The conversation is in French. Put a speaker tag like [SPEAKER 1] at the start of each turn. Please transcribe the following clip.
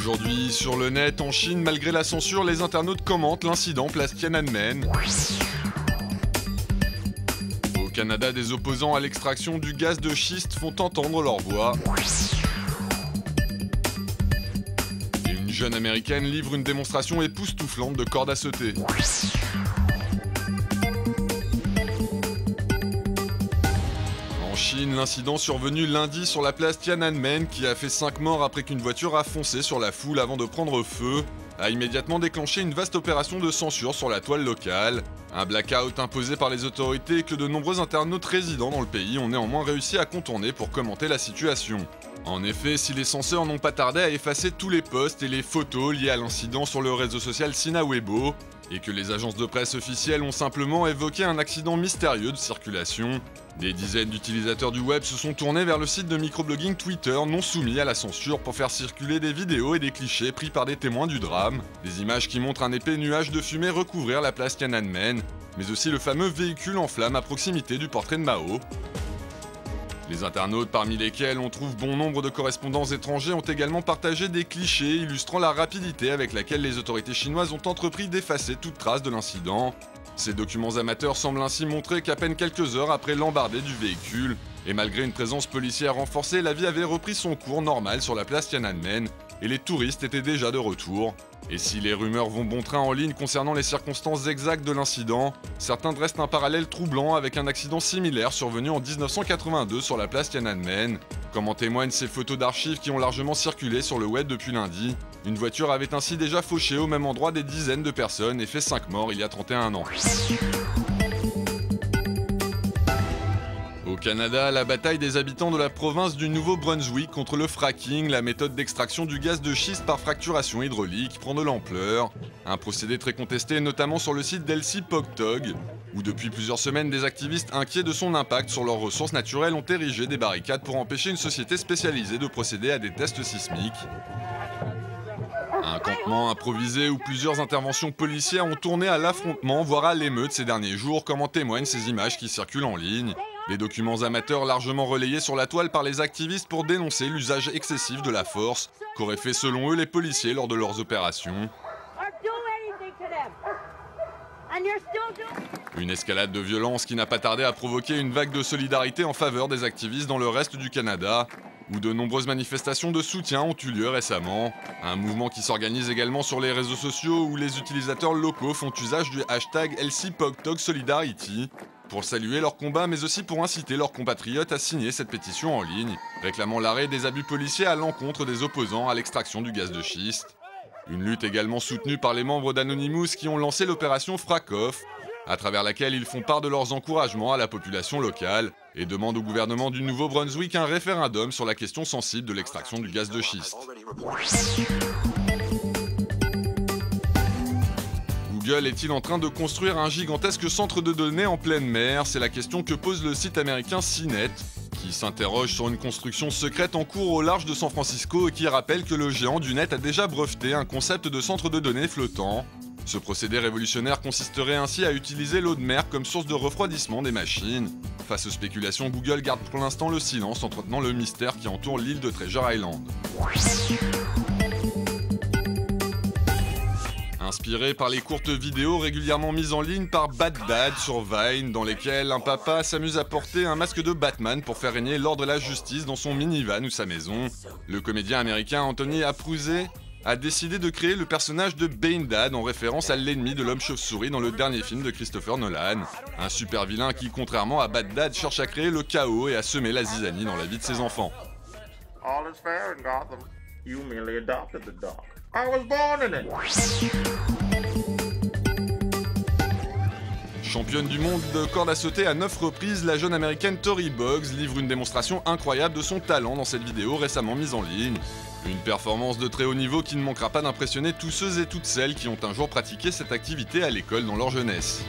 [SPEAKER 1] Aujourd'hui, sur le net, en Chine, malgré la censure, les internautes commentent l'incident place Tiananmen. Au Canada, des opposants à l'extraction du gaz de schiste font entendre leur voix. Et une jeune américaine livre une démonstration époustouflante de corde à sauter. En Chine, l'incident survenu lundi sur la place Tiananmen, qui a fait 5 morts après qu'une voiture a foncé sur la foule avant de prendre feu, a immédiatement déclenché une vaste opération de censure sur la toile locale. Un blackout imposé par les autorités que de nombreux internautes résidant dans le pays ont néanmoins réussi à contourner pour commenter la situation. En effet, si les censeurs n'ont pas tardé à effacer tous les posts et les photos liés à l'incident sur le réseau social Sina Weibo, et que les agences de presse officielles ont simplement évoqué un accident mystérieux de circulation, des dizaines d'utilisateurs du web se sont tournés vers le site de microblogging Twitter non soumis à la censure pour faire circuler des vidéos et des clichés pris par des témoins du drame, des images qui montrent un épais nuage de fumée recouvrir la place Tiananmen, mais aussi le fameux véhicule en flammes à proximité du portrait de Mao. Les internautes, parmi lesquels on trouve bon nombre de correspondants étrangers, ont également partagé des clichés illustrant la rapidité avec laquelle les autorités chinoises ont entrepris d'effacer toute trace de l'incident. Ces documents amateurs semblent ainsi montrer qu'à peine quelques heures après l'embardée du véhicule, et malgré une présence policière renforcée, la vie avait repris son cours normal sur la place Tiananmen, et les touristes étaient déjà de retour. Et si les rumeurs vont bon train en ligne concernant les circonstances exactes de l'incident, certains dressent un parallèle troublant avec un accident similaire survenu en 1982 sur la place Tiananmen. Comme en témoignent ces photos d'archives qui ont largement circulé sur le web depuis lundi, une voiture avait ainsi déjà fauché au même endroit des dizaines de personnes et fait 5 morts il y a 31 ans. Au Canada, la bataille des habitants de la province du Nouveau-Brunswick contre le fracking, la méthode d'extraction du gaz de schiste par fracturation hydraulique, prend de l'ampleur. Un procédé très contesté notamment sur le site d'Elsie Pogtog, où depuis plusieurs semaines des activistes inquiets de son impact sur leurs ressources naturelles ont érigé des barricades pour empêcher une société spécialisée de procéder à des tests sismiques. Un campement improvisé où plusieurs interventions policières ont tourné à l'affrontement, voire à l'émeute ces derniers jours, comme en témoignent ces images qui circulent en ligne. Des documents amateurs largement relayés sur la toile par les activistes pour dénoncer l'usage excessif de la force qu'auraient fait selon eux les policiers lors de leurs opérations. Une escalade de violence qui n'a pas tardé à provoquer une vague de solidarité en faveur des activistes dans le reste du Canada, où de nombreuses manifestations de soutien ont eu lieu récemment. Un mouvement qui s'organise également sur les réseaux sociaux où les utilisateurs locaux font usage du hashtag LCPogtogSolidarity pour saluer leur combat mais aussi pour inciter leurs compatriotes à signer cette pétition en ligne, réclamant l'arrêt des abus policiers à l'encontre des opposants à l'extraction du gaz de schiste. Une lutte également soutenue par les membres d'Anonymous qui ont lancé l'opération Frack-Off, à travers laquelle ils font part de leurs encouragements à la population locale et demandent au gouvernement du Nouveau-Brunswick un référendum sur la question sensible de l'extraction du gaz de schiste. Google est-il en train de construire un gigantesque centre de données en pleine mer? C'est la question que pose le site américain CNET, qui s'interroge sur une construction secrète en cours au large de San Francisco et qui rappelle que le géant du net a déjà breveté un concept de centre de données flottant. Ce procédé révolutionnaire consisterait ainsi à utiliser l'eau de mer comme source de refroidissement des machines. Face aux spéculations, Google garde pour l'instant le silence, entretenant le mystère qui entoure l'île de Treasure Island. Inspiré par les courtes vidéos régulièrement mises en ligne par Bad Dad sur Vine, dans lesquelles un papa s'amuse à porter un masque de Batman pour faire régner l'ordre et la justice dans son minivan ou sa maison, le comédien américain Anthony Appruzé a décidé de créer le personnage de Bane Dad en référence à l'ennemi de l'homme chauve-souris dans le dernier film de Christopher Nolan. Un super vilain qui, contrairement à Bad Dad, cherche à créer le chaos et à semer la zizanie dans la vie de ses enfants.
[SPEAKER 2] All is fair in Gotham. You merely adopted the dog. I was born in it.
[SPEAKER 1] Championne du monde de corde à sauter à 9 reprises, la jeune américaine Tori Boggs livre une démonstration incroyable de son talent dans cette vidéo récemment mise en ligne. Une performance de très haut niveau qui ne manquera pas d'impressionner tous ceux et toutes celles qui ont un jour pratiqué cette activité à l'école dans leur jeunesse.